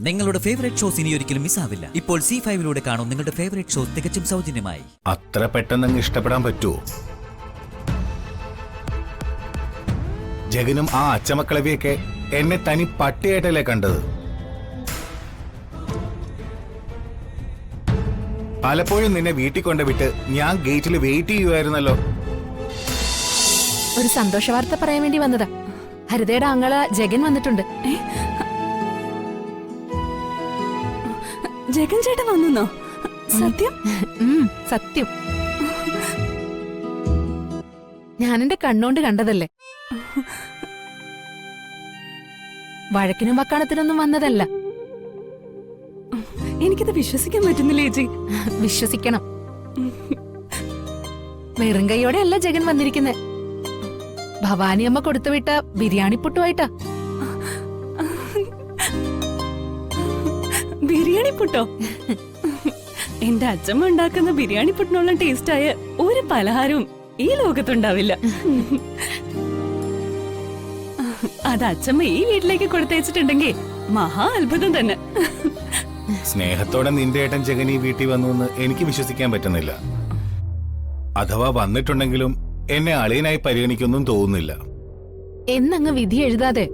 നിങ്ങളുടെ favourite shows ഇനി ഒരിക്കലും മിസ്സാവില്ല. ഇപ്പോൾ C5 കാണും നിങ്ങളുടെ ഫേവറേറ്റ് ഷോസ് തികച്ചും സൗജന്യമായി. അത്ര പെട്ടെന്ന് ഇഷ്ടപ്പെടാൻ പറ്റുമോ? ജഗനും ആ അച്ചമക്കളവിയൊക്കെ എന്നെ തനി പട്ടിയായിട്ടല്ലേ കണ്ടത്. പലപ്പോഴും നിന്നെ വീട്ടിൽ കൊണ്ടുവിട്ട് ഞാൻ ഗേറ്റിൽ വെയിറ്റ് ചെയ്യുമായിരുന്നല്ലോ. ഒരു സന്തോഷ വാർത്ത പറയാൻ വേണ്ടി വന്നതാ. ഹരിതയുടെ ആങ്ങള ജഗൻ വന്നിട്ടുണ്ട്. ജഗൻ ചേട്ടൻ വന്നോ? സത്യം? സത്യം. ഞാൻ എന്റെ കണ്ണോണ്ട് കണ്ടതല്ലേ. വഴക്കിനും വക്കാണത്തിനൊന്നും വന്നതല്ല. എനിക്കിത് വിശ്വസിക്കാൻ പറ്റുന്നില്ല ചേച്ചി. വിശ്വസിക്കണം. വെറും കൈയോടെ അല്ല ജഗൻ വന്നിരിക്കുന്നെ. ഭവാനി അമ്മ കൊടുത്തുവിട്ട ബിരിയാണി പുട്ടുമായിട്ടാ. ബിരിയാണി പുട്ടോ? എന്റെ അച്ഛമ്മ ഉണ്ടാക്കുന്ന ബിരിയാണി പുട്ടിനുള്ള ടേസ്റ്റായ ഒരു പലഹാരവും ഈ ലോകത്തുണ്ടാവില്ല. അത് അച്ഛമ്മ ഈ വീട്ടിലേക്ക് കൊടുത്തയച്ചിട്ടുണ്ടെങ്കിൽ മഹാ അത്ഭുതം തന്നെ. സ്നേഹത്തോടെ നിന്റെ ഏട്ടൻ ജഗൻ ഈ വീട്ടിൽ വന്നു എന്ന് എനിക്ക് വിശ്വസിക്കാൻ പറ്റുന്നില്ല. അഥവാ വന്നിട്ടുണ്ടെങ്കിലും എന്നെ അളിയനായി പരിഗണിക്കൊന്നും തോന്നുന്നില്ല. എന്നങ്ങ് വിധി എഴുതാതെ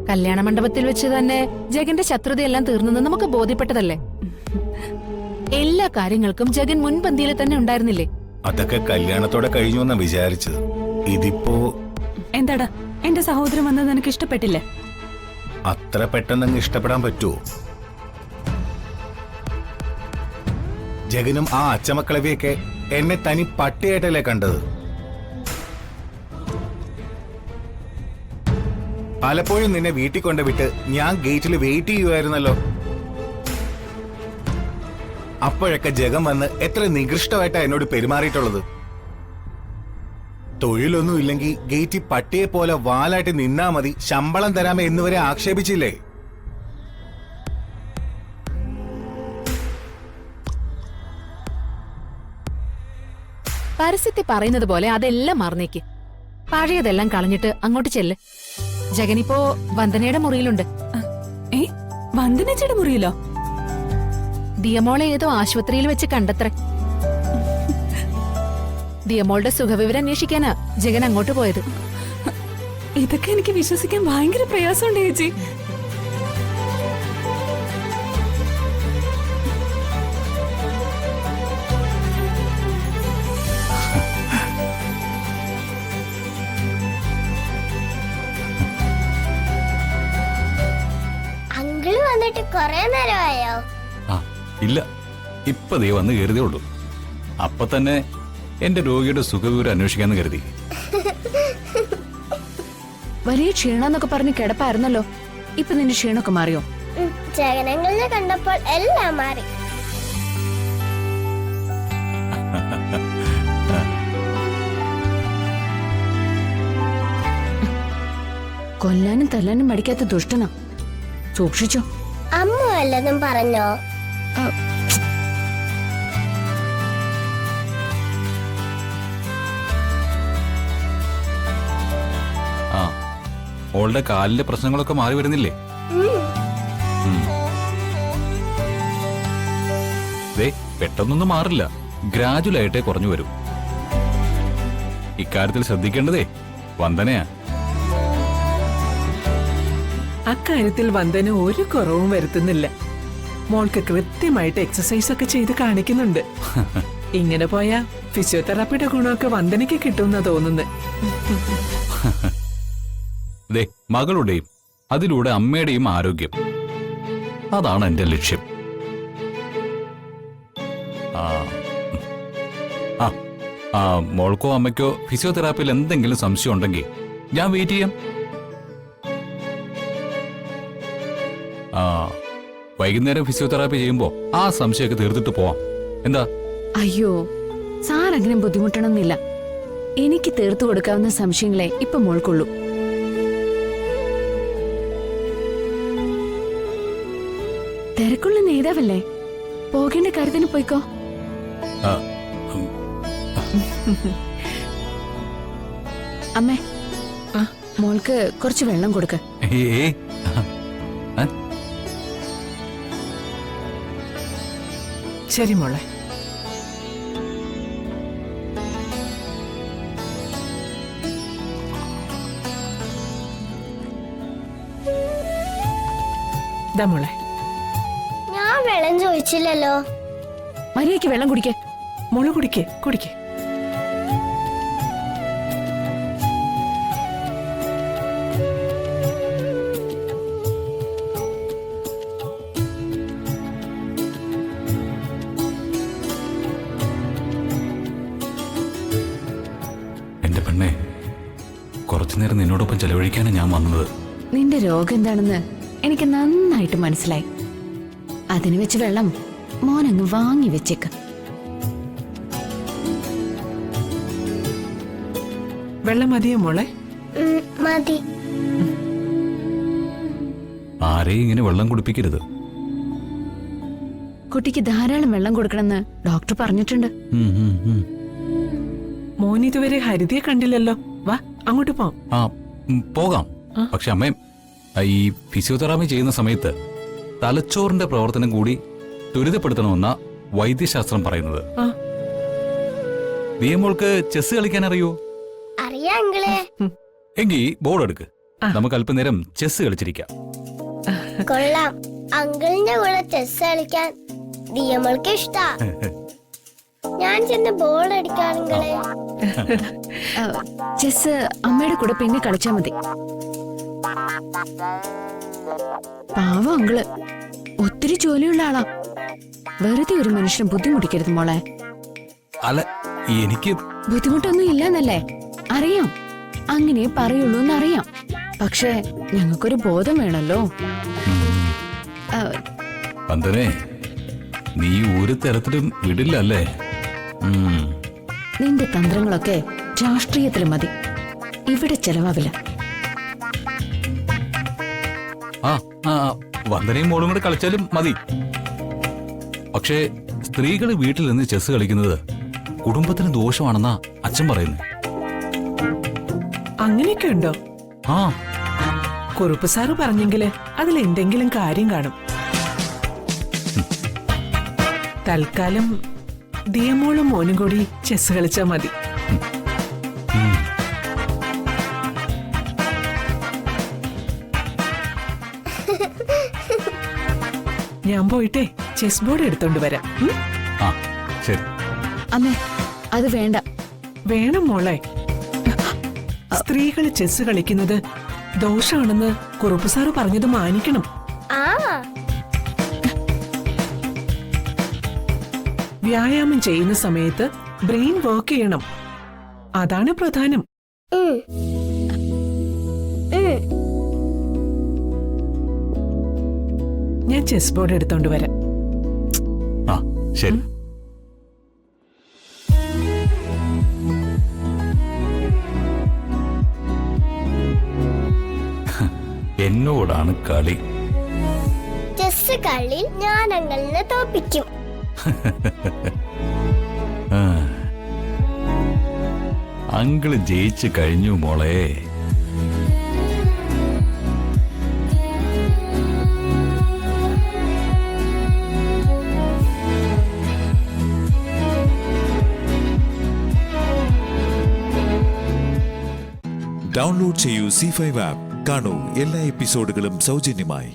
കല്യാണ മണ്ഡപത്തിൽ വെച്ച് തന്നെ ജഗന്റെ ശത്രുതയെല്ലാം തീർന്നെന്ന് നമുക്ക് ബോധ്യപ്പെട്ടതല്ലേ. എല്ലാ കാര്യങ്ങൾക്കും ജഗൻ മുൻപന്തിയിൽ തന്നെ ഉണ്ടായിരുന്നില്ലേ. അതൊക്കെ കല്യാണത്തോടെ കഴിഞ്ഞു എന്നാ വിചാരിച്ചത്. ഇതിപ്പോ എന്താടാ, എന്റെ സഹോദരൻ വന്നത് നിനക്ക് ഇഷ്ടപ്പെട്ടില്ലേ? അത്ര പെട്ടെന്ന് ഇഷ്ടപ്പെടാൻ പറ്റുമോ? ജഗനും ആ അച്ചമക്കളവിയൊക്കെ എന്നെ തനി പട്ടിയായിട്ടല്ലേ കണ്ടത്. പലപ്പോഴും നിന്നെ വീട്ടിൽ കൊണ്ടുവിട്ട് ഞാൻ ഗേറ്റിൽ വെയിറ്റ് ചെയ്യുമായിരുന്നല്ലോ. അപ്പോഴൊക്കെ ജഗൻ വന്ന് എത്ര നികൃഷ്ടമായിട്ടാ എന്നോട് പെരുമാറിയിട്ടുള്ളത്. തൊഴിലൊന്നും ഇല്ലെങ്കിൽ ഗേറ്റിൽ പട്ടിയെ പോലെ വാലായിട്ട് നിന്നാ മതി, ശമ്പളം തരാമേ എന്നുവരെ ആക്ഷേപിച്ചില്ലേ. പരസ്യത്തിൽ പറയുന്നത് പോലെ അതെല്ലാം മറന്നേക്ക്. പഴയതെല്ലാം കളഞ്ഞിട്ട് അങ്ങോട്ട് ചെല്ല്. ജഗനിപ്പോ വന്ദനയുടെ മുറിയിലുണ്ട്. വന്ദനച്ചയുടെ മുറിയിലോ? ദിയമോളെ ഏതോ ആശുപത്രിയിൽ വെച്ച് കണ്ടത്രേ. ദിയമോളുടെ സുഖവിവരം അന്വേഷിക്കാനാ ജഗൻ അങ്ങോട്ട് പോയത്. ഇതൊക്കെ എനിക്ക് വിശ്വസിക്കാൻ ഭയങ്കര പ്രയാസമുണ്ട് ചേച്ചി. വന്നിട്ട് കൊറേ നേരമായോ? ഇല്ല, ഇപ്പൊ ദേ വന്ന് കരുതേ ഉള്ളൂ. അപ്പൊ തന്നെ എന്റെ രോഗിയുടെ സുഖവിവരം അന്വേഷിക്കാന്ന് കരുതി. വലിയ ക്ഷീണമെന്നൊക്കെ പറഞ്ഞ് കിടപ്പായിരുന്നല്ലോ. ഇപ്പൊ നിന്റെ ക്ഷീണമൊക്കെ മാറിയോ? ജഗനങ്ങളെ കണ്ടപ്പോൾ എല്ലാം മാറി. കൊല്ലാനും തല്ലാനും മടിക്കാത്ത ദുഷ്ടനാ. സൂക്ഷിച്ചോ. അമ്മ വല്ലതും പറഞ്ഞോ? ആ, ഓളുടെ കാലിലെ പ്രശ്നങ്ങളൊക്കെ മാറി വരുന്നില്ലേ? ദേ, പെട്ടെന്നൊന്നും മാറില്ല, ഗ്രാജുവൽ ആയിട്ടേ കുറഞ്ഞു വരും. ഇക്കാര്യത്തിൽ ശ്രദ്ധിക്കേണ്ടതേ വന്ദനയാ. അക്കാര്യത്തിൽ വന്ദന ഒരു കുറവും വരുത്തുന്നില്ല. മോൾക്ക് കൃത്യമായിട്ട് എക്സസൈസ് ഒക്കെ ചെയ്ത് കാണിക്കുന്നുണ്ട്. ഇങ്ങനെ പോയാ ഫിസിയോതെറാപ്പിയുടെ ഗുണമൊക്കെ വന്ദനയ്ക്ക് കിട്ടുമെന്നാ തോന്നുന്നത്. ദേ, മകളുടെയും അതിലൂടെ അമ്മയുടെയും ആരോഗ്യം, അതാണ് എന്റെ ലക്ഷ്യം. മോൾക്കോ അമ്മയ്ക്കോ ഫിസിയോതെറാപ്പിയിൽ എന്തെങ്കിലും സംശയം ഉണ്ടെങ്കിൽ ഞാൻ വെയിറ്റ് ചെയ്യാം. വൈകുന്നേരം ഫിസിയോതെറാപ്പി ചെയ്യുമ്പോ ആ സംശയമൊക്കെ തീർത്തിട്ട് പോവാം. എന്താ? അയ്യോ, സാർ അങ്ങനെ ബുദ്ധിമുട്ടണമെന്നില്ല. എനിക്ക് തീർത്തു കൊടുക്കാവുന്ന സംശയങ്ങളെ ഇപ്പൊ മോൾക്കുള്ളൂ. തിരക്കുള്ള നേതാവല്ലേ, പോകേണ്ട കാര്യത്തിന് പോയിക്കോ. അമ്മേ, മോൾക്ക് കുറച്ച് വെള്ളം കൊടുക്ക. ശരി മോളെ. ദാ മോളെ. ഞാൻ വെള്ളം ചോദിച്ചില്ലല്ലോ. മരിയയ്ക്ക് വെള്ളം കുടിക്കേ. മോള് കുടിക്കേ കുടിക്കേ. എന്റെ പെണ്ണെ, കുറച്ചു നേരം നിന്നോടൊപ്പം ചെലവഴിക്കാനാണ് ഞാൻ വന്നത്. നിന്റെ രോഗം എന്താണെന്ന് എനിക്ക് നന്നായിട്ട് മനസ്സിലായി. അതിന് വെച്ച് വെള്ളം മോനങ്ങ് വാങ്ങി വെച്ചേക്ക്. വെള്ളം മതിയോ മോളെ? മതി. ആരെയും ഇങ്ങനെ വെള്ളം കുടിപ്പിക്കരുത്. കുട്ടിക്ക് ധാരാളം വെള്ളം കൊടുക്കണമെന്ന് ഡോക്ടർ പറഞ്ഞിട്ടുണ്ട്. മോൻ ഇതുവരെ ഹരിതയെ കണ്ടില്ലല്ലോ. വാ അങ്ങോട്ട് പോവാം. ആ പോകാം. പക്ഷെ അമ്മേ, ഈ ഫിസിയോതെറാപ്പി ചെയ്യുന്ന സമയത്ത് തലച്ചോറിന്റെ പ്രവർത്തനം കൂടി ത്വരിതപ്പെടുത്തണമെന്ന വൈദ്യശാസ്ത്രം പറയുന്നത്. ദിയമോൾക്ക് ചെസ് കളിക്കാൻ അറിയോ? അറിയാം അങ്കിളെ. എങ്കിൽ ബോർഡ് എടുക്ക്, നമുക്ക് അല്പനേരം ചെസ് കളിച്ചിരിക്കാം. കൊള്ളാം. അങ്കിളിന്റെ കൂടെ ചെസ് കളിക്കാൻ ദിയമൾക്ക് ഇഷ്ടാ. ഞാൻ ചെന്ന് ബോൾ അടിക്കാണെങ്കിലേ. ചെസ് അമ്മയുടെ കൂടെ പിന്നെ കളിച്ചാ മതി. പാവം അങ്കിള് ഒത്തിരി ജോലിയുള്ള ആളാ. വെറുതെ ഒരു മനുഷ്യനെ ബുദ്ധിമുട്ടിക്കരുത് മോളെ. അല്ല, എനിക്ക് ബുദ്ധിമുട്ടൊന്നും ഇല്ലെന്നല്ലേ അറിയാം. അങ്ങനെ പറയുള്ളൂ എന്നറിയാം. പക്ഷേ ഞങ്ങൾക്കൊരു ബോധം വേണല്ലോ. വന്ദനേ, നീ ഒരു തരത്തിലും വിടില്ല അല്ലേ? നിന്റെ തന്ത്രങ്ങളൊക്കെ രാഷ്ട്രീയത്തിൽ മതി, ഇവിടെ ചെലവാവില്ല. വന്ദനയും മോളും കൂടെ കളിച്ചാലും മതി. പക്ഷേ സ്ത്രീകൾ വീട്ടിൽ നിന്ന് ചെസ് കളിക്കുന്നത് കുടുംബത്തിന് ദോഷമാണെന്നാ അച്ഛൻ പറയുന്നു. അങ്ങനെയൊക്കെ ഉണ്ടോ? ആ, കുറുപ്പ് സാറ് പറഞ്ഞെങ്കില് അതിൽ എന്തെങ്കിലും കാര്യം കാണും. തൽക്കാലം ദിയമോളും മോനും കൂടി ചെസ് കളിച്ചാ മതി. ഞാൻ പോയിട്ടേ ചെസ് ബോർഡ് എടുത്തോണ്ട് വരാം. ആ ശരി. അമ്മേ, അത് വേണ്ട. വേണം മോളെ. സ്ത്രീകൾ ചെസ് കളിക്കുന്നത് ദോഷാണെന്ന് കുറുപ്പ് സാറ് പറഞ്ഞത് മാനിക്കണം. ആ, വ്യായാമം ചെയ്യുന്ന സമയത്ത് ബ്രെയിൻ വർക്ക് ചെയ്യണം. അതാണ് പ്രധാനം. ഞാൻ ചെസ് ബോർഡ് എടുത്തോണ്ട് വരാം. ആ ശരി. എന്നോടാണ് കളി. ചെസ് കളിയിൽ ഞാൻ അങ്കിളിനെ തോപ്പിക്കും. അങ്കിള് ജയിച്ചു കഴിഞ്ഞു മോളെ. ഡൗൺലോഡ് ചെയ്യൂ C5 ആപ്പ്. കാണൂ എല്ലാ എപ്പിസോഡുകളും സൗജന്യമായി.